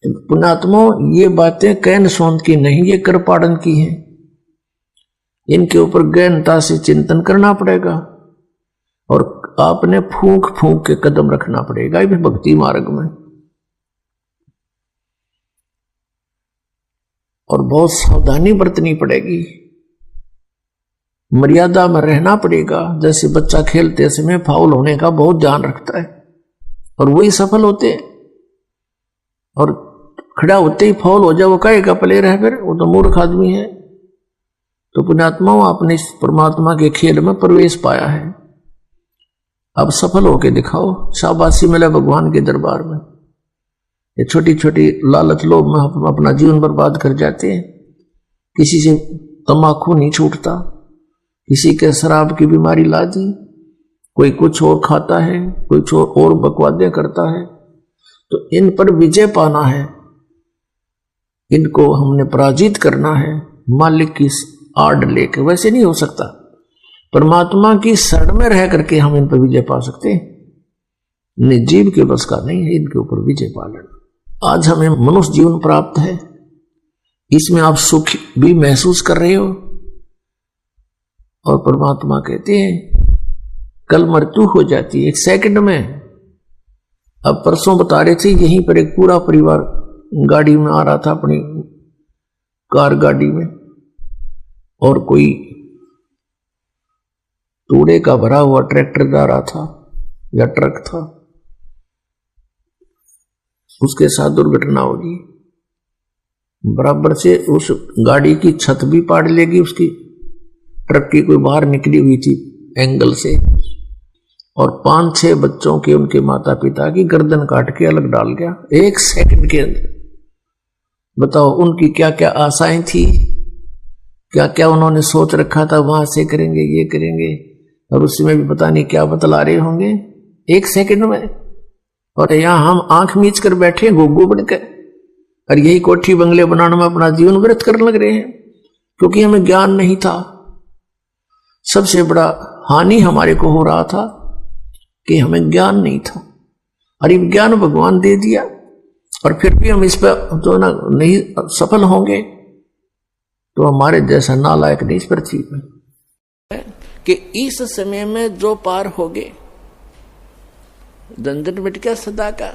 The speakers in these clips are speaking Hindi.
पुण्यात्मा, ये बातें कैन सोंद की नहीं, ये कृपाणन की हैं। इनके ऊपर गहनता से चिंतन करना पड़ेगा और आपने फूंक फूंक के कदम रखना पड़ेगा ये भक्ति मार्ग में, और बहुत सावधानी बरतनी पड़ेगी, मर्यादा में रहना पड़ेगा। जैसे बच्चा खेलते समय फाउल होने का बहुत ध्यान रखता है और वही सफल होते हैं, और खड़ा होते ही फाउल हो जाए वो कहेगा प्लेयर है, फिर वो तो मूर्ख आदमी है। तो पुण्यात्माओं, आपने इस परमात्मा के खेल में प्रवेश पाया है, अब सफल होके दिखाओ, शाबाशी मिले भगवान के दरबार में। ये छोटी छोटी लालच लोभ में हम अपना जीवन बर्बाद कर जाते हैं। किसी से तम्बाकू नहीं छूटता, किसी के शराब की बीमारी ला दी, कोई कुछ और खाता है, कुछ और बकवादे करता है। तो इन पर विजय पाना है, इनको हमने पराजित करना है मालिक की आड़ लेके। वैसे नहीं हो सकता, परमात्मा की शरण में रह करके हम इन पर विजय पा सकते हैं। निर्जीव के बस का नहीं है इनके ऊपर विजय पाना। आज हमें मनुष्य जीवन प्राप्त है, इसमें आप सुख भी महसूस कर रहे हो, और परमात्मा कहते हैं कल मृत्यु हो जाती है 1 सेकंड में। अब परसों बता रहे थे, यहीं पर एक पूरा परिवार गाड़ी में आ रहा था, अपनी कार गाड़ी में, और कोई तूड़े का भरा हुआ ट्रैक्टर जा रहा था या ट्रक था, उसके साथ दुर्घटना होगी। बराबर से उस गाड़ी की छत भी पाड़ लेगी, उसकी ट्रक की कोई बाहर निकली हुई थी एंगल से, और 5-6 बच्चों के उनके माता पिता की गर्दन काट के अलग डाल गया 1 सेकंड के अंदर। बताओ उनकी क्या क्या आशाएं थी, क्या क्या उन्होंने सोच रखा था, वहां से करेंगे ये करेंगे, और उसमें भी पता नहीं क्या बतला रहे होंगे 1 सेकंड में। और यहां हम आंख मीच कर बैठे गोगो बनकर, और यही कोठी बंगले बनाने में अपना जीवन व्यर्थ करने लग रहे हैं, क्योंकि हमें ज्ञान नहीं था। सबसे बड़ा हानि हमारे को हो रहा था कि हमें ज्ञान नहीं था, और ये ज्ञान भगवान दे दिया, और फिर भी हम इस पर तो ना नहीं सफल होंगे, तो हमारे जैसा नालायक नहीं इस पृथ्वी में। कि इस समय में जो पार हो गए, झंझट मिट गया सदा का।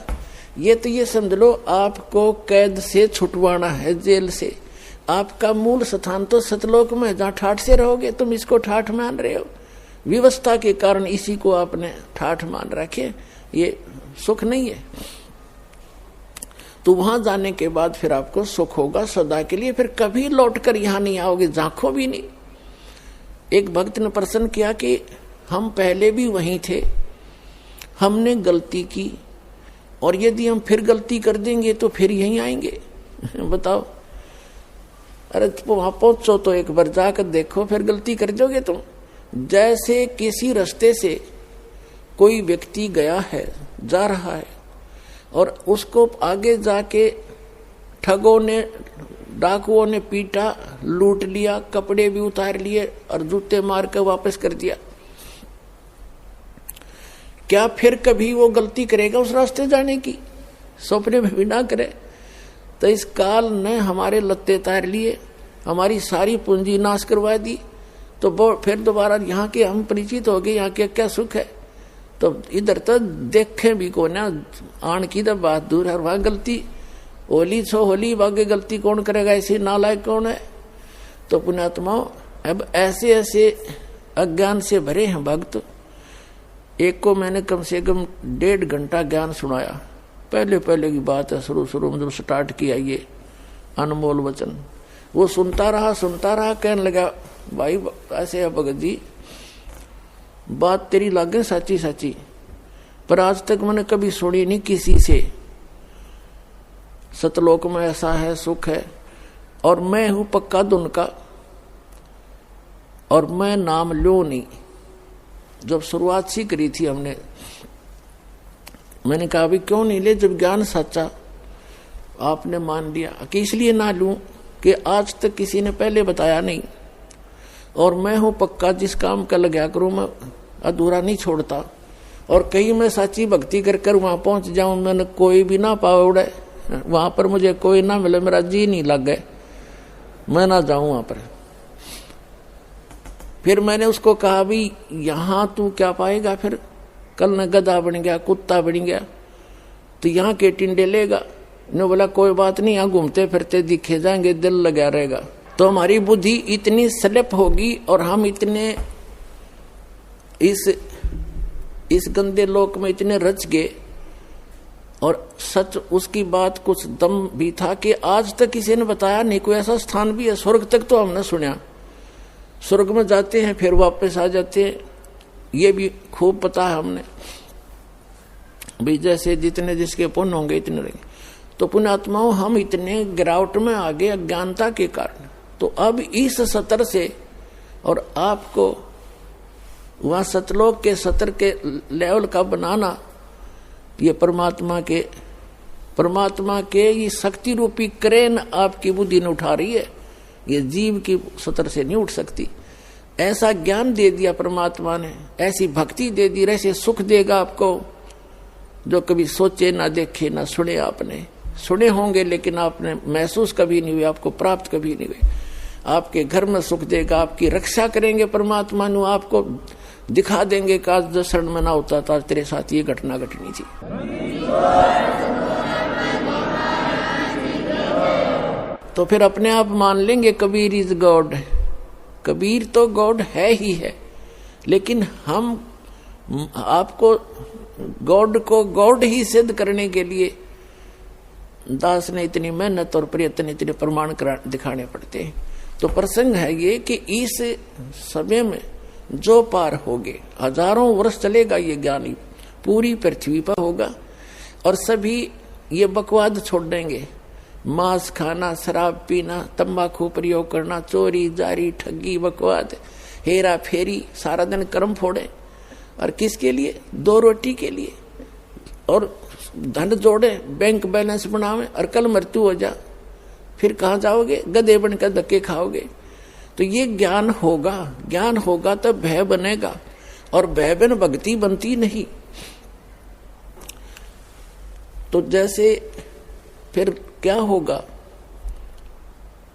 ये तो ये समझ लो, आपको कैद से छुटवाना है, जेल से। आपका मूल स्थान तो सतलोक में, जहां ठाठ से रहोगे। तुम इसको ठाठ मान रहे हो, व्यवस्था के कारण इसी को आपने ठाठ मान रखे, ये सुख नहीं है। तो वहां जाने के बाद फिर आपको सुख होगा सदा के लिए, फिर कभी लौटकर यहां नहीं आओगे, झांको भी नहीं। एक भक्त ने प्रश्न किया कि हम पहले भी वहीं थे, हमने गलती की, और यदि हम फिर गलती कर देंगे तो फिर यहीं आएंगे। बताओ, अरे वहां पहुंचो तो एक बार जाकर देखो, फिर गलती कर दोगे तुम। जैसे किसी रास्ते से कोई व्यक्ति गया है, जा रहा है, और उसको आगे जाके ठगों ने, डाकुओं ने पीटा, लूट लिया, कपड़े भी उतार लिए और जूते मार कर वापस कर दिया। क्या फिर कभी वो गलती करेगा उस रास्ते जाने की? सपने में भी ना करे। तो इस काल ने हमारे लत्ते तार लिए, हमारी सारी पूंजी नाश करवा दी, तो फिर दोबारा यहाँ के हम परिचित हो गए, यहाँ के क्या सुख है। तो इधर तो देखें भी को ना, आन की तो बात दूर है, वहां गलती होली छो होली, बागे गलती कौन करेगा, ऐसे नालायक कौन है। तो पुण्यात्माओं, अब ऐसे ऐसे अज्ञान से भरे हैं भक्त। एक को मैंने कम से कम 1.5 घंटा ज्ञान सुनाया, पहले की बात है, शुरू में जब स्टार्ट किया ये अनमोल वचन। वो सुनता रहा, कहने लगा, भाई ऐसे है भगत जी, बात तेरी लागे सच्ची, पर आज तक मैंने कभी सुनी नहीं किसी से। सतलोक में ऐसा है, सुख है, और मैं हूं पक्का धुन का, और मैं नाम लो नहीं। जब शुरुआत सी करी थी हमने, मैंने कहा अभी क्यों नहीं ले, जब ज्ञान सच्चा आपने मान लिया, कि इसलिए ना लूं कि आज तक किसी ने पहले बताया नहीं, और मैं हूं पक्का, जिस काम का लगा करूं मैं अधूरा नहीं छोड़ता। और कहीं मैं सच्ची भक्ति कर वहां पहुंच जाऊं, मैंने कोई भी ना पावे उड़े, वहां पर मुझे कोई ना मिले, मेरा जी नहीं लग गए, मैं ना जाऊं वहां पर। फिर मैंने उसको कहा भी यहां तू क्या पाएगा, फिर कल न गधा बन गया, कुत्ता बन गया, तो यहाँ के टिंडे लेगा। ने बोला कोई बात नहीं, यहाँ घूमते फिरते दिखे जाएंगे, दिल लगा रहेगा। तो हमारी बुद्धि इतनी स्लिप होगी और हम इतने इस गंदे लोक में इतने रच गए। और सच उसकी बात कुछ दम भी था कि आज तक किसी ने बताया नहीं, कोई ऐसा स्थान भी है। स्वर्ग तक तो हमने सुना, स्वर्ग में जाते हैं फिर वापस आ जाते हैं, ये भी खूब पता है हमने भी, जैसे जितने जिसके पुण्य होंगे इतने रहेंगे। तो पुण्यात्माओं हम इतने गिरावट में आ गए अज्ञानता के कारण। तो अब इस सतर से और आपको वहां सतलोक के सतर के लेवल का बनाना, ये परमात्मा के ये शक्ति रूपी क्रेन आपकी बुद्धि ने उठा रही है, ये जीव की सतर से नहीं उठ सकती। ऐसा ज्ञान दे दिया परमात्मा ने, ऐसी भक्ति दे दी, ऐसे सुख देगा आपको जो कभी सोचे ना देखे ना सुने। आपने सुने होंगे लेकिन आपने महसूस कभी नहीं हुए, आपको प्राप्त कभी नहीं हुए। आपके घर में सुख देगा, आपकी रक्षा करेंगे परमात्मा नु, आपको दिखा देंगे कि आज 10 शरण में ना होता था तेरे साथ ये घटना घटनी थी। तो फिर अपने आप मान लेंगे कबीर इज गॉड। कबीर तो गॉड है ही है, लेकिन हम आपको गॉड को गॉड ही सिद्ध करने के लिए दास ने इतनी मेहनत और प्रयत्न, इतने प्रमाण दिखाने पड़ते हैं। तो प्रसंग है ये कि इस समय में जो पार होगे, हजारों वर्ष चलेगा ये ज्ञानी, पूरी पृथ्वी पर होगा और सभी ये बकवाद छोड़ देंगे। मांस खाना, शराब पीना, तंबाकू प्रयोग करना, चोरी जारी ठगी बकवाद हेरा फेरी, सारा दिन कर्म फोड़े। और किसके लिए? 2 रोटी के लिए। और धन जोड़े, बैंक बैलेंस बनावे और कल मृत्यु हो जा, फिर कहाँ जाओगे? गधे बनकर धक्के खाओगे। तो ये ज्ञान होगा तो भय बनेगा, और भय बिन भक्ति बनती नहीं। तो जैसे फिर क्या होगा,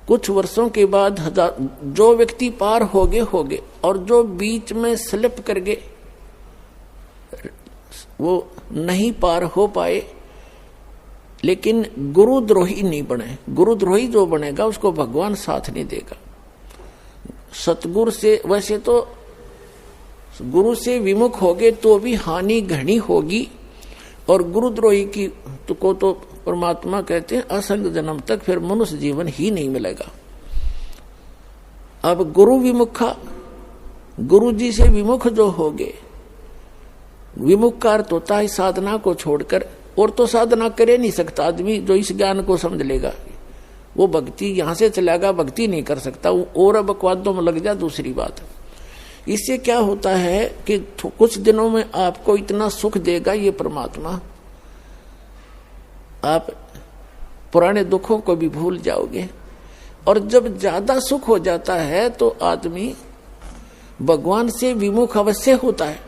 कुछ वर्षों के बाद जो व्यक्ति पार होगे और जो बीच में स्लिप कर गए वो नहीं पार हो पाए, लेकिन गुरुद्रोही नहीं बने। गुरुद्रोही जो बनेगा उसको भगवान साथ नहीं देगा। सतगुरु से, वैसे तो गुरु से विमुख होगे तो भी हानि घनी होगी, और गुरुद्रोही की को तो परमात्मा कहते हैं असंग जन्म तक फिर मनुष्य जीवन ही नहीं मिलेगा। अब गुरु विमुखा, गुरु जी से विमुख जो होगे, विमुख का अर्थ होता है साधना को छोड़कर, और तो साधना करे नहीं सकता आदमी जो इस ज्ञान को समझ लेगा। वो भक्ति यहां से चलेगा, भक्ति नहीं कर सकता, और बकवादों में लग जा, दूसरी बात। इससे क्या होता है कि कुछ दिनों में आपको इतना सुख देगा ये परमात्मा, आप पुराने दुखों को भी भूल जाओगे। और जब ज्यादा सुख हो जाता है तो आदमी भगवान से विमुख अवश्य होता है।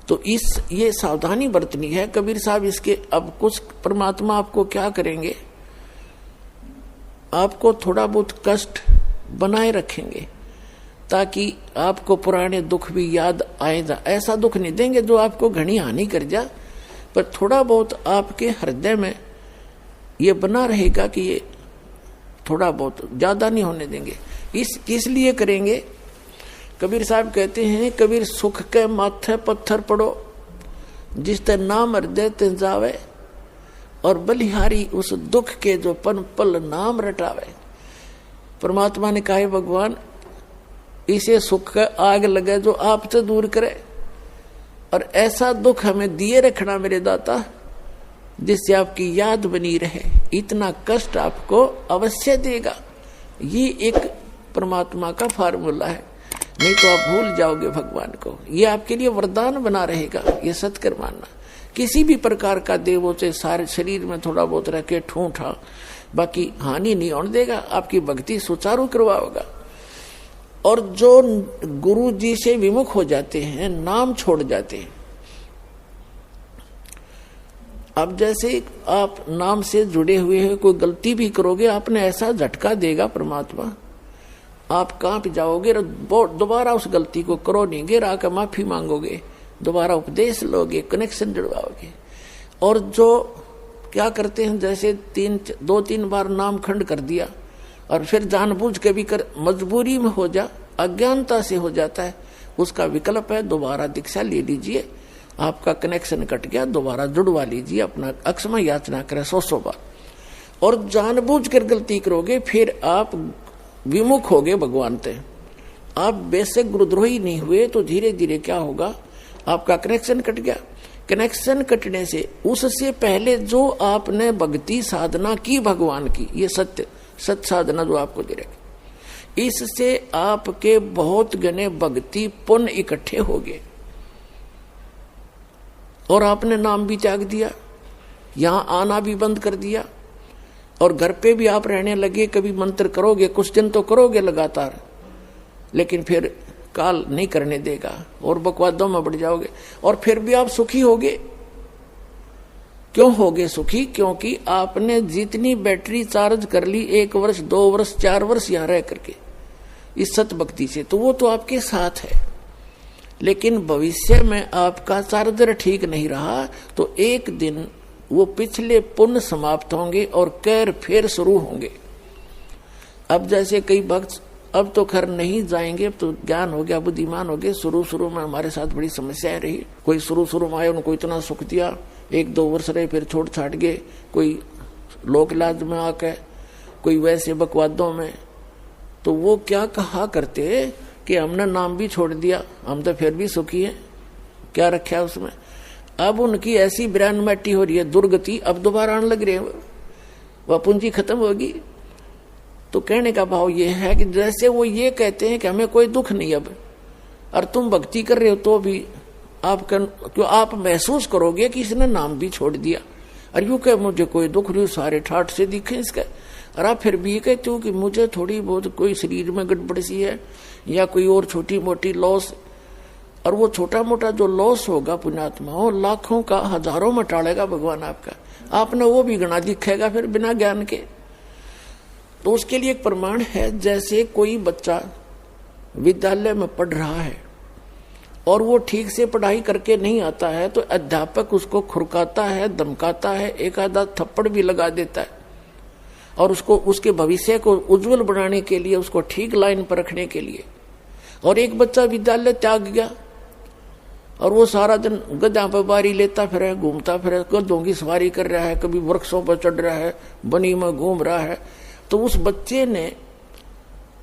तो ये सावधानी बरतनी है कबीर साहब इसके। अब कुछ परमात्मा आपको क्या करेंगे, आपको थोड़ा बहुत कष्ट बनाए रखेंगे ताकि आपको पुराने दुख भी याद आए जा। ऐसा दुख नहीं देंगे जो आपको घनी हानि कर जा, पर थोड़ा बहुत आपके हृदय में ये बना रहेगा कि ये थोड़ा बहुत, ज्यादा नहीं होने देंगे। किस लिए करेंगे? कबीर साहब कहते हैं, कबीर सुख के माथे पत्थर पड़ो, जिस ते नाम हृदय ते जावे, और बलिहारी उस दुख के जो पन पल नाम रटावे। परमात्मा ने कहा भगवान इसे सुख का आग लगे जो आपसे दूर करे, और ऐसा दुख हमें दिए रखना मेरे दाता जिससे आपकी याद बनी रहे। इतना कष्ट आपको अवश्य देगा। ये एक परमात्मा का फार्मूला है, नहीं तो आप भूल जाओगे भगवान को। ये आपके लिए वरदान बना रहेगा, ये सत्कर मानना। किसी भी प्रकार का देवों से सारे शरीर में थोड़ा बहुत रह के ठूठा, बाकी हानि नहीं होने देगा, आपकी भक्ति सुचारू करवाओगा। और जो गुरु जी से विमुख हो जाते हैं, नाम छोड़ जाते हैं, अब जैसे आप नाम से जुड़े हुए हैं, कोई गलती भी करोगे आपने ऐसा झटका देगा परमात्मा, आप कांप जाओगे, दोबारा उस गलती को करो नहीं, गिर आकर माफी मांगोगे, दोबारा उपदेश लोगे, कनेक्शन जुड़वाओगे। और जो क्या करते हैं, जैसे 2-3 बार नाम खंड कर दिया और फिर जानबूझ के भी कर, मजबूरी में हो जा, अज्ञानता से हो जाता है, उसका विकल्प है दोबारा दीक्षा ले लीजिए, आपका कनेक्शन कट गया, दोबारा जुड़वा लीजिए, अपना अक्षमा याचना करें 100 बार। और जानबूझ कर गलती करोगे फिर आप विमुख होगे भगवान से, आप बेसिक गुरुद्रोही नहीं हुए, तो धीरे धीरे क्या होगा, आपका कनेक्शन कट गया। कनेक्शन कटने से उससे पहले जो आपने भक्ति साधना की भगवान की, ये सत्य साधना जो आपको दे रही, इससे आपके बहुत गने भक्ति पुण्य इकट्ठे हो गए और आपने नाम भी त्याग दिया, यहां आना भी बंद कर दिया और घर पे भी आप रहने लगे। कभी मंत्र करोगे, कुछ दिन तो करोगे लगातार, लेकिन फिर काल नहीं करने देगा और बकवादों में बढ़ जाओगे और फिर भी आप सुखी होगे। क्यों होगे सुखी? क्योंकि आपने जितनी बैटरी चार्ज कर ली 1 वर्ष 2 वर्ष 4 वर्ष यहां रह करके इस सत भक्ति से, तो वो तो आपके साथ है, लेकिन भविष्य में आपका चार्जर ठीक नहीं रहा तो एक दिन वो पिछले पुण्य समाप्त होंगे और कैर फिर शुरू होंगे। अब जैसे कई भक्त अब तो खैर नहीं जाएंगे, अब तो ज्ञान हो गया, बुद्धिमान हो गए। शुरू में हमारे साथ बड़ी समस्याएं रही। कोई शुरू में आए, उनको इतना सुख दिया, 1-2 वर्ष रहे, फिर छोड़ छाट गए, कोई लोक इलाज में आके, कोई वैसे बकवादों में। तो वो क्या कहा करते कि हमने नाम भी छोड़ दिया, हम तो फिर भी सुखी हैं, क्या रखा है उसमें। अब उनकी ऐसी ब्रांड मैटी हो रही है, दुर्गति, अब दोबारा आने लग रहे हैं, वह पूंजी खत्म होगी। तो कहने का भाव ये है कि जैसे वो ये कहते हैं कि हमें कोई दुख नहीं अब, और तुम भक्ति कर रहे हो तो भी क्यों आप महसूस करोगे कि इसने नाम भी छोड़ दिया, और यूं कह मुझे कोई दुख नहीं, सारे ठाठ से दिखे इसका। और आप फिर भी ये कहते हो कि मुझे थोड़ी बहुत कोई शरीर में गड़बड़ सी है या कोई और छोटी मोटी लॉस, और वो छोटा मोटा जो लॉस होगा पुण्यात्मा हो, लाखों का हजारों में टालेगा भगवान आपका, आपने वो भी गणा दिखेगा फिर बिना ज्ञान के। तो उसके लिए एक प्रमाण है, जैसे कोई बच्चा विद्यालय में पढ़ रहा है और वो ठीक से पढ़ाई करके नहीं आता है तो अध्यापक उसको खुरकाता है, धमकाता है, एक आधा थप्पड़ भी लगा देता है, और उसको उसके भविष्य को उज्जवल बनाने के लिए, उसको ठीक लाइन पर रखने के लिए। और एक बच्चा विद्यालय त्याग गया और वो सारा दिन गधा पर बारी लेता फिर, घूमता फिर, गधों की सवारी कर रहा है, कभी वृक्षों पर चढ़ रहा है, बनी में घूम रहा है। तो उस बच्चे ने,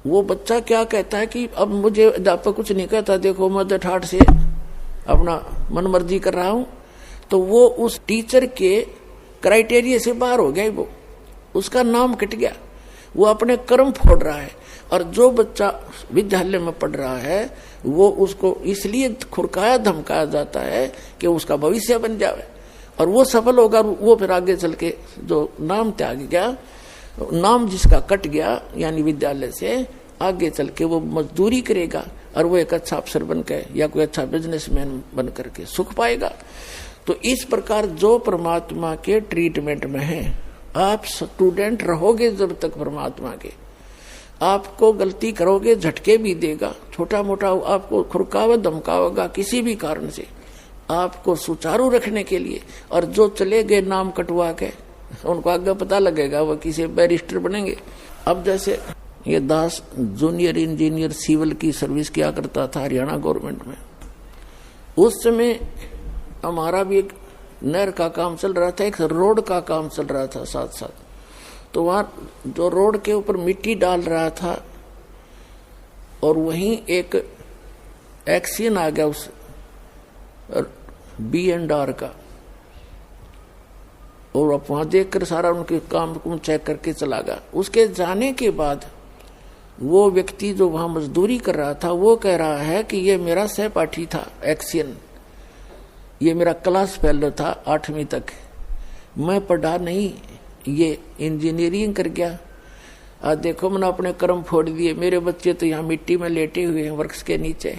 वो बच्चा क्या कहता है कि अब मुझे अध्यापक कुछ नहीं कहता, देखो मैं ठाठ से अपना मनमर्जी कर रहा हूं। तो वो उस टीचर के क्राइटेरिया से बाहर हो गया, वो उसका नाम कट गया, वो अपने कर्म फोड़ रहा है। और जो बच्चा विद्यालय में पढ़ रहा है वो उसको इसलिए खुरकाया धमकाया जाता है कि उसका भविष्य बन जाए और वो सफल होगा। वो फिर आगे चल के जो नाम त्याग गया, नाम जिसका कट गया यानी विद्यालय से, आगे चल के वो मजदूरी करेगा और वो एक अच्छा अफसर बन के या कोई अच्छा बिजनेसमैन बन करके सुख पाएगा। तो इस प्रकार जो परमात्मा के ट्रीटमेंट में है, आप स्टूडेंट रहोगे जब तक परमात्मा के, आपको गलती करोगे झटके भी देगा, छोटा मोटा आपको खुरकावा धमकावेगा किसी भी कारण से, आपको सुचारू रखने के लिए। और जो चले गए नाम कटवा के, उनको आगे पता लगेगा वो किसी बैरिस्टर बनेंगे। अब जैसे ये दास जूनियर इंजीनियर सिविल की सर्विस किया करता था हरियाणा गवर्नमेंट में, उस समय हमारा भी एक नहर का काम चल रहा था, एक रोड का काम चल रहा था साथ साथ। तो वहां जो रोड के ऊपर मिट्टी डाल रहा था और वहीं एक एक्सीडेंट आ गया उस B&R का, और अब वहां देखकर सारा उनके काम को चेक करके चला गया। उसके जाने के बाद वो व्यक्ति जो वहां मजदूरी कर रहा था वो कह रहा है कि ये मेरा सहपाठी था एक्सीडेंट, ये मेरा क्लास फेलो था 8वीं तक, मैं पढ़ा नहीं, ये इंजीनियरिंग कर गया। आज देखो मैंने अपने कर्म फोड़ दिए, मेरे बच्चे तो यहाँ मिट्टी में लेटे हुए हैं वृक्ष के नीचे,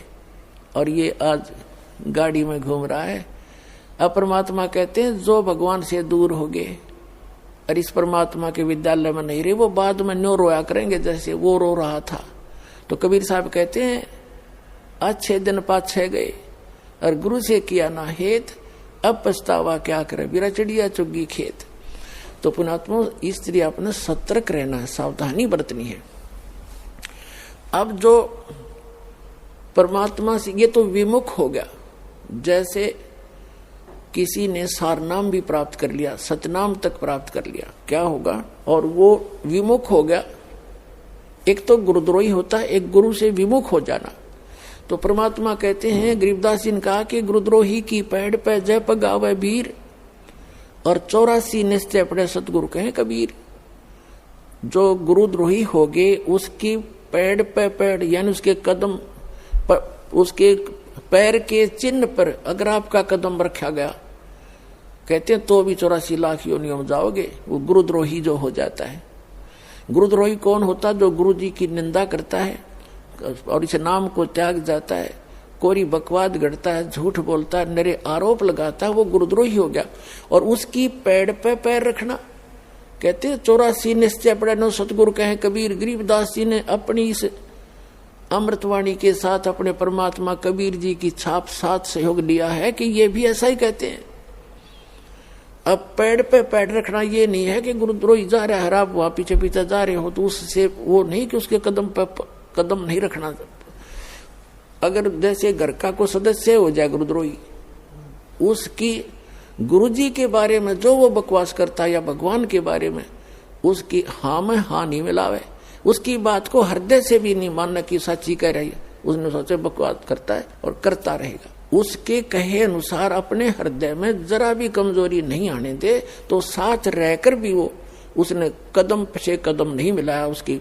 और ये आज गाड़ी में घूम रहा है अब परमात्मा कहते हैं जो भगवान से दूर हो गए और इस परमात्मा के विद्यालय में नहीं रहे, वो बाद में न्यो रोया करेंगे जैसे वो रो रहा था। तो कबीर साहब कहते हैं अच्छे दिन पाछे गए और गुरु से किया ना हेत, अब पछतावा क्या करे, बिरा चिड़िया चुगी खेत। तो पुणात्मा इसलिए अपने सतर्क रहना है, सावधानी बरतनी है। अब जो परमात्मा से ये तो विमुख हो गया, जैसे किसी ने सारनाम भी प्राप्त कर लिया, सतनाम तक प्राप्त कर लिया, क्या होगा? और वो विमुख हो गया। एक तो गुरुद्रोही होता है, एक गुरु से विमुख हो जाना। तो परमात्मा कहते हैं, गरीबदास जी ने कहा कि गुरुद्रोही की पैड़ पे जय पगावे वीर और 84 निश्चय पड़े सतगुरु कहे कबीर। जो गुरुद्रोही हो गए उसकी पैड़ पे पैड़ यानी उसके कदम पर, उसके पैर के चिन्ह पर अगर आपका कदम रखा गया, कहते हैं तो भी 84 लाख योनियों में जाओगे। वो गुरुद्रोही जो हो जाता है। गुरुद्रोही कौन होता? जो गुरु जी की निंदा करता है और इस नाम को त्याग जाता है, कोरी बकवाद गढ़ता है, झूठ बोलता है, नरे आरोप लगाता है, वो गुरुद्रोही हो गया। और उसकी पैड़ पे पैर रखना, कहते हैं 84 निश्चय पड़े नो सतगुरु कहे कबीर। गरीबदास जी ने अपनी इस अमृतवाणी के साथ अपने परमात्मा कबीर जी की छाप साथ सहयोग लिया है कि ये भी ऐसा ही कहते हैं। अब पैड़ पे पैड़ रखना ये नहीं है कि गुरुद्रोही जा रहा है, आप वहां पीछे पीछे जा रहे हो तो उससे वो नहीं कि उसके कदम पे कदम नहीं रखना। अगर जैसे घर का कोई सदस्य हो जाए गुरुद्रोही, उसकी गुरुजी के बारे में जो वो बकवास करता है या भगवान के बारे में, उसकी हाँ में हाँ नहीं मिलावे, उसकी बात को हृदय से भी नहीं मानना कि सच्ची कह रही है, उसने सोचे बकवास करता है और करता रहेगा। उसके कहे अनुसार अपने हृदय में जरा भी कमजोरी नहीं आने दे, तो साथ रहकर भी वो उसने कदम से कदम नहीं मिलाया, उसकी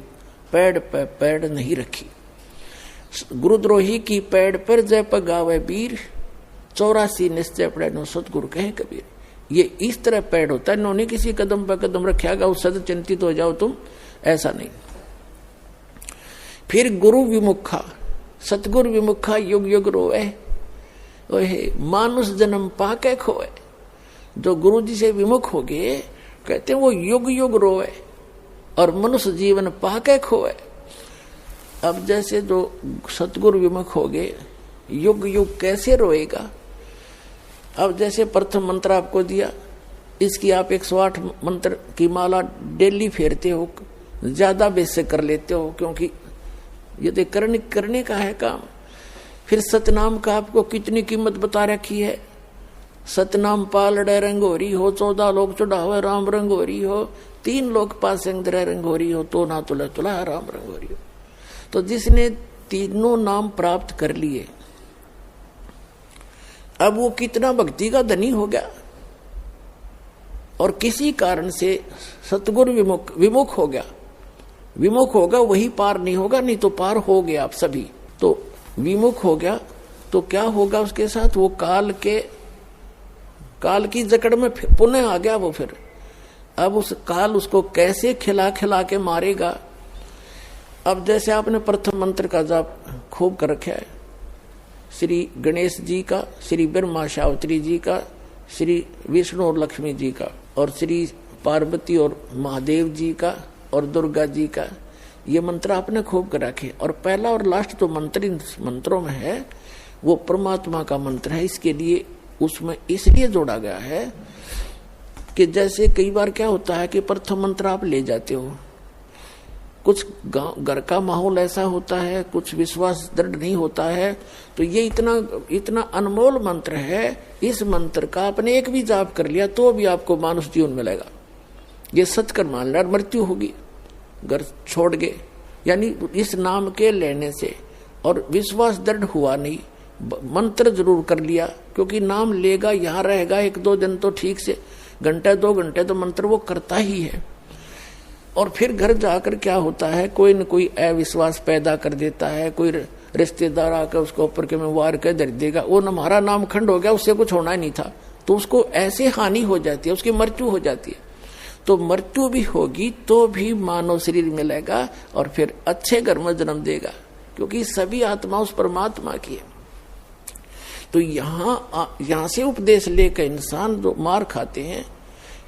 पैड़ पे पैड़ नहीं रखी। गुरुद्रोही की पैड़ पर जय पगावे वीर, 84 निश्चय पड़े नो सतगुरु कहे कबीर। ये इस तरह पैड़ होता है, इन्होंने किसी कदम पर कदम रखेगा उस सद चिंतित हो जाओ तुम, ऐसा नहीं। फिर गुरु विमुखा, सतगुरु विमुखा युग युग रोए, ओहे मानुष जन्म पाके खोए। जो गुरु जी से विमुख हो गए, कहते हैं वो युग युग रोए और मनुष्य जीवन पाके खोए। अब जैसे जो सतगुरु विमुख हो गए, युग युग कैसे रोएगा? अब जैसे प्रथम मंत्र आपको दिया, इसकी आप 108 मंत्र की माला डेली फेरते हो, ज्यादा बेस से कर लेते हो, क्योंकि ये तो करने का है काम। फिर सतनाम का आपको कितनी कीमत बता रखी है। सतनाम पालड़े रंगोरी हो, 14 लोग चढ़ावे राम रंगोरी हो, 3 लोग पास रंगोरी हो, तो ना तुला तुला राम रंगोरी हो। तो जिसने तीनों नाम प्राप्त कर लिए, अब वो कितना भक्ति का धनी हो गया। और किसी कारण से सतगुरु विमुख हो गया, विमुख होगा वही पार नहीं होगा, नहीं तो पार हो गया आप सभी। तो विमुख हो गया तो क्या होगा उसके साथ? वो काल की जकड़ में पुनः आ गया वो। फिर अब उस काल उसको कैसे खिला खिला के मारेगा। अब जैसे आपने प्रथम मंत्र का जाप खूब कर रखा है, श्री गणेश जी का, श्री ब्रह्मा सावित्री जी का, श्री विष्णु और लक्ष्मी जी का, और श्री पार्वती और महादेव जी का, और दुर्गा जी का, ये मंत्र आपने खूब कर रखे। और पहला और लास्ट तो मंत्र इन मंत्रों में है, वो परमात्मा का मंत्र है। इसके लिए उसमें इसलिए जोड़ा गया है कि जैसे कई बार क्या होता है कि प्रथम मंत्र आप ले जाते हो, कुछ घर का माहौल ऐसा होता है, कुछ विश्वास दृढ़ नहीं होता है, तो ये इतना अनमोल मंत्र है, इस मंत्र का आपने एक भी जाप कर लिया तो भी आपको मानुष जीवन मिलेगा। ये सत्कर मान लिया, मृत्यु होगी घर छोड़ गए, यानी इस नाम के लेने से और विश्वास दृढ़ हुआ नहीं, मंत्र जरूर कर लिया, क्योंकि नाम लेगा यहाँ रहेगा 1-2 दिन तो ठीक से, घंटे 2 घंटे तो मंत्र वो करता ही है। और फिर घर जाकर क्या होता है, कोई न कोई अविश्वास पैदा कर देता है, कोई रिश्तेदार आकर उसको ऊपर के में वार कर दे देगा, वो हमारा नाम खंड हो गया, उससे कुछ होना ही नहीं था, तो उसको ऐसे हानि हो जाती है, उसकी मृत्यु हो जाती है। तो मृत्यु भी होगी तो भी मानव शरीर मिलेगा और फिर अच्छे घर में जन्म देगा, क्योंकि सभी आत्मा उस परमात्मा की है। तो यहाँ से उपदेश लेकर इंसान जो मार खाते हैं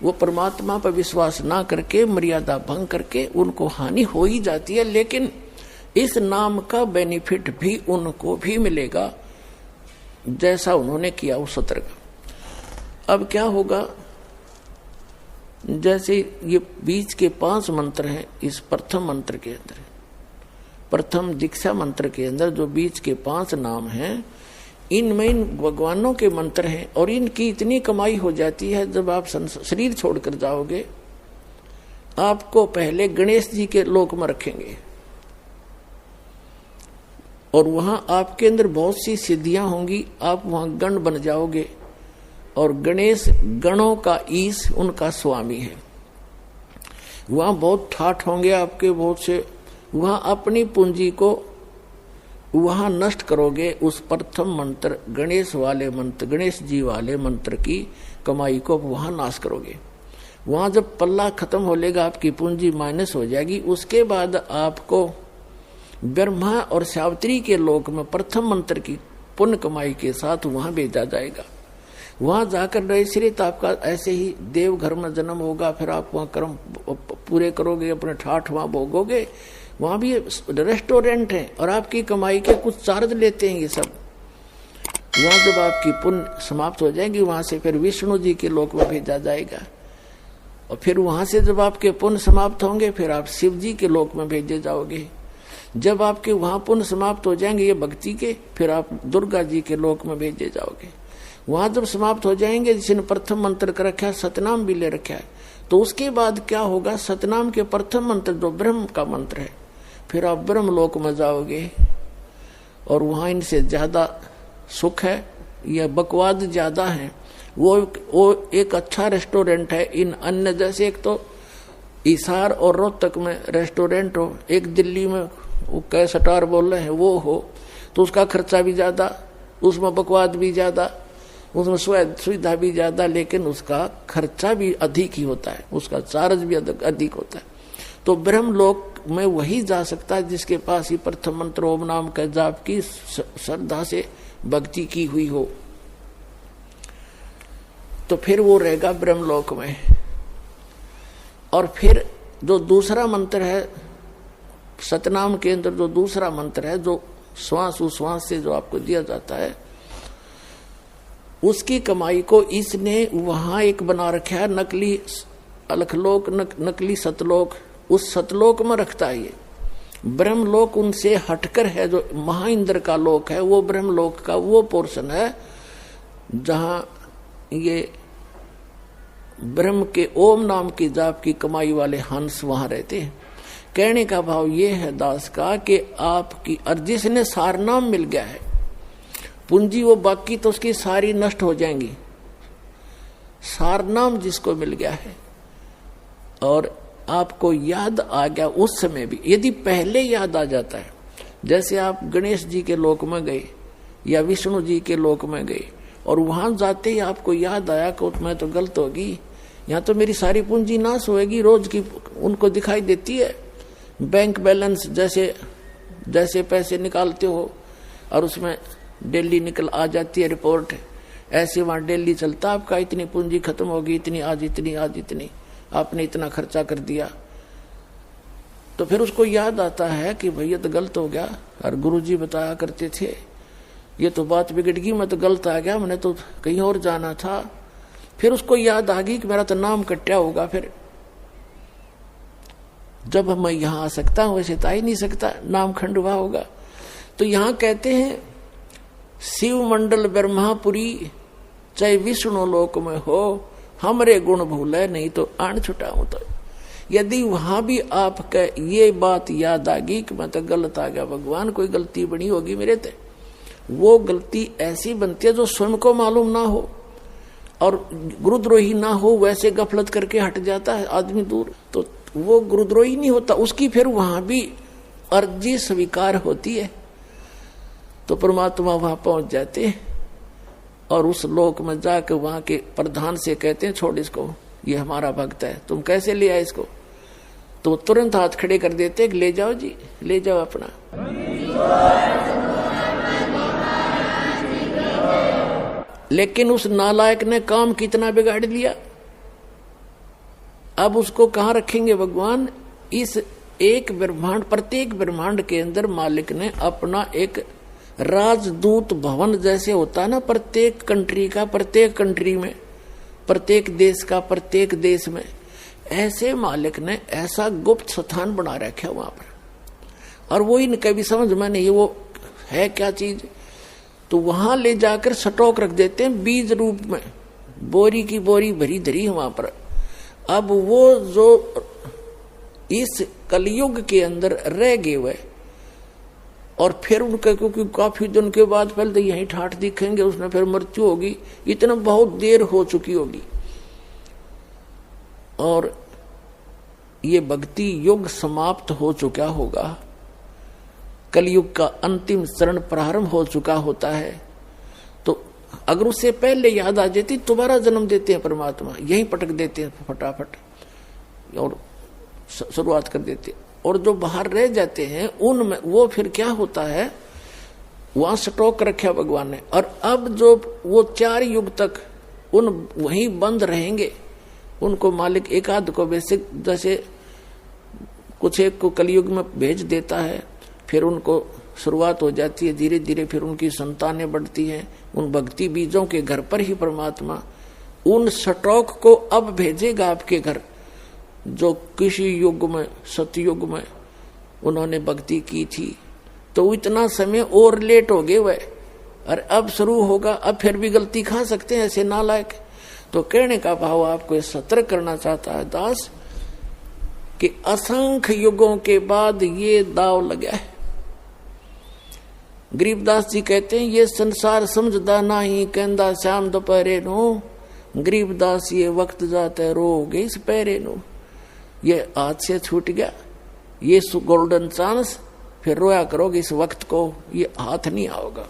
वो परमात्मा पर विश्वास ना करके मर्यादा भंग करके उनको हानि हो ही जाती है, लेकिन इस नाम का बेनिफिट भी उनको भी मिलेगा जैसा उन्होंने किया उस सत्र का। अब क्या होगा, जैसे ये बीच के 5 मंत्र हैं, इस प्रथम मंत्र के अंदर, प्रथम दीक्षा मंत्र के अंदर जो बीच के 5 नाम हैं, इनमें इन भगवानों के मंत्र हैं और इनकी इतनी कमाई हो जाती है। जब आप शरीर छोड़कर जाओगे आपको पहले गणेश जी के लोक में रखेंगे और वहां आपके अंदर बहुत सी सिद्धियां होंगी, आप वहां गण बन जाओगे और गणेश गणों का ईश उनका स्वामी है। वहां बहुत ठाठ होंगे आपके बहुत से, वहां अपनी पूंजी को वहां नष्ट करोगे। उस प्रथम मंत्र गणेश वाले मंत्र, गणेश जी वाले मंत्र की कमाई को वहां नाश करोगे। वहां जब पल्ला खत्म हो लेगा, आपकी पूंजी माइनस हो जाएगी, उसके बाद आपको ब्रह्मा और सावित्री के लोक में प्रथम मंत्र की पुण्य कमाई के साथ वहां भेजा जाएगा। वहां जाकर नैश्रित आपका ऐसे ही देव घर में जन्म होगा, फिर आप वहां कर्म पूरे करोगे, अपने ठाठ वहां भोगोगे। वहां भी रेस्टोरेंट है और आपकी कमाई के कुछ चार्ज लेते हैं ये सब। वहां जब आपकी पुण्य समाप्त हो जाएगी, वहां से फिर विष्णु जी के लोक में भेजा जाएगा और फिर वहां से जब आपके पुण्य समाप्त होंगे फिर आप शिव जी के लोक में भेजे जाओगे। जब आपके वहां पुण्य समाप्त हो जाएंगे ये भक्ति के, फिर आप दुर्गा जी के लोक में भेजे जाओगे। वहां जब समाप्त हो जाएंगे, जिसने प्रथम मंत्र का रखा है, सतनाम भी ले रखा है, तो उसके बाद क्या होगा, सतनाम के प्रथम मंत्र जो ब्रह्म का मंत्र है, फिर आप ब्रह्म लोक में जाओगे और वहां इनसे ज्यादा सुख है या बकवाद ज्यादा है। वो एक अच्छा रेस्टोरेंट है। इन अन्य जैसे एक तो हिसार और रोहतक में रेस्टोरेंट हो, एक दिल्ली में वो कै स्टार बोल रहे हैं वो हो, तो उसका खर्चा भी ज्यादा, उसमें बकवाद भी ज्यादा, उसमें सुविधा भी ज्यादा, लेकिन उसका खर्चा भी अधिक ही होता है, उसका चार्ज भी अधिक होता है। तो ब्रह्मलोक में वही जा सकता है जिसके पास ही प्रथम मंत्र ओम नाम के जाप की श्रद्धा से भक्ति की हुई हो, तो फिर वो रहेगा ब्रह्मलोक में। और फिर जो दूसरा मंत्र है सतनाम के अंदर, जो दूसरा मंत्र है जो श्वास उश्वास से जो आपको दिया जाता है, उसकी कमाई को इसने वहां एक बना रखा है, नकली अलखलोक, नकली सतलोक। उस सतलोक में रखता है ये ब्रह्मलोक, उनसे हटकर है जो महाइंद्र का लोक है, वो ब्रह्मलोक का वो पोर्शन है जहां ये ब्रह्म के ओम नाम की जाप की कमाई वाले हंस वहां रहते हैं। कहने का भाव ये है दास का कि आपकी अर्जी से सार नाम मिल गया है, पूंजी वो बाकी तो उसकी सारी नष्ट हो जाएंगी। सार नाम जिसको मिल गया है और आपको याद आ गया उस समय भी, यदि पहले याद आ जाता है, जैसे आप गणेश जी के लोक में गए या विष्णु जी के लोक में गए और वहां जाते ही आपको याद आया कि मैं तो गलत होगी, यहाँ तो मेरी सारी पूंजी नाश होएगी, रोज की उनको दिखाई देती है बैंक बैलेंस, जैसे पैसे निकालते हो और उसमें डेली निकल आ जाती है रिपोर्ट, ऐसे वहां डेली चलता आपका इतनी पूंजी खत्म होगी, इतनी आज इतनी आपने इतना खर्चा कर दिया। तो फिर उसको याद आता है कि भैया तो गलत हो गया, और गुरुजी बताया करते थे ये तो बात बिगड़ गई, मैं तो गलत आ गया, मैंने तो कहीं और जाना था। फिर उसको याद आ गई कि मेरा तो नाम कट्या होगा, फिर जब मैं यहां आ सकता हूं वैसे तो आ ही नहीं सकता, नाम खंडवा होगा। तो यहां कहते हैं शिव मंडल ब्रह्मापुरी चाहे विष्णु लोक में हो, हमरे गुण भूले नहीं तो आन छुटाऊं। तो यदि वहां भी आपका ये बात याद आ गई कि मैं तो गलत आ गया, भगवान कोई गलती बनी होगी मेरे ते, वो गलती ऐसी बनती है जो स्वयं को मालूम ना हो और गुरुद्रोही ना हो, वैसे गफलत करके हट जाता है आदमी दूर, तो वो गुरुद्रोही नहीं होता, उसकी फिर वहां भी अर्जी स्वीकार होती है। तो परमात्मा वहां पहुंच जाते हैं और उस लोक में जाकर वहां के प्रधान से कहते हैं छोड़ इसको, ये हमारा भक्त है, तुम कैसे ले आए इसको? तो तुरंत हाथ खड़े कर देते, ले जाओ जी, ले जाओ अपना। लेकिन उस नालायक ने काम कितना बिगाड़ दिया। अब उसको कहां रखेंगे भगवान? इस एक ब्रह्मांड, प्रत्येक ब्रह्मांड के अंदर मालिक ने अपना एक राजदूत भवन जैसे होता है ना, प्रत्येक कंट्री का, प्रत्येक कंट्री में, प्रत्येक देश का, प्रत्येक देश में, ऐसे मालिक ने ऐसा गुप्त स्थान बना रखा वहां पर। और वो इनके भी समझ में नहीं वो है क्या चीज, तो वहां ले जाकर स्टॉक रख देते हैं बीज रूप में, बोरी की बोरी भरी धरी वहां पर। अब वो जो इस कलयुग के अंदर रह गए हुए, और फिर उनके, क्योंकि काफी दिन के बाद पहले तो यही ठाठ दिखेंगे, उसमें फिर मृत्यु होगी, इतना बहुत देर हो चुकी होगी, और ये भक्ति युग समाप्त हो चुका होगा, कलयुग का अंतिम चरण प्रारंभ हो चुका होता है। तो अगर उससे पहले याद आ जाती, दोबारा जन्म देते हैं परमात्मा, यही पटक देते हैं फटाफट और शुरुआत कर देते हैं। और जो बाहर रह जाते हैं उनमें वो फिर क्या होता है, वहां स्टॉक रखा भगवान ने। और अब जो वो 4 युग तक उन वहीं बंद रहेंगे, उनको मालिक एक आध को बेसिक जैसे कुछ एक को कलयुग में भेज देता है, फिर उनको शुरुआत हो जाती है धीरे धीरे, फिर उनकी संतानें बढ़ती हैं, उन भक्ति बीजों के घर पर ही परमात्मा उन स्टॉक को अब भेजेगा आपके घर, जो किसी युग में, सतयुग में उन्होंने भक्ति की थी। तो इतना समय और लेट हो गए वह, और अब शुरू होगा, अब फिर भी गलती खा सकते हैं ऐसे नालायक। तो कहने का भाव आपको सतर्क करना चाहता है दास कि असंख्य युगों के बाद ये दाव लगा है। गरीबदास जी कहते हैं, ये संसार समझदा नहीं, कहंदा श्याम दोपहरे नो, गरीबदास ये वक्त जाते रोगे इस पैरे नो। ये हाथ से छूट गया, ये गोल्डन चांस, फिर रोया करोगे इस वक्त को, ये हाथ नहीं आओगा।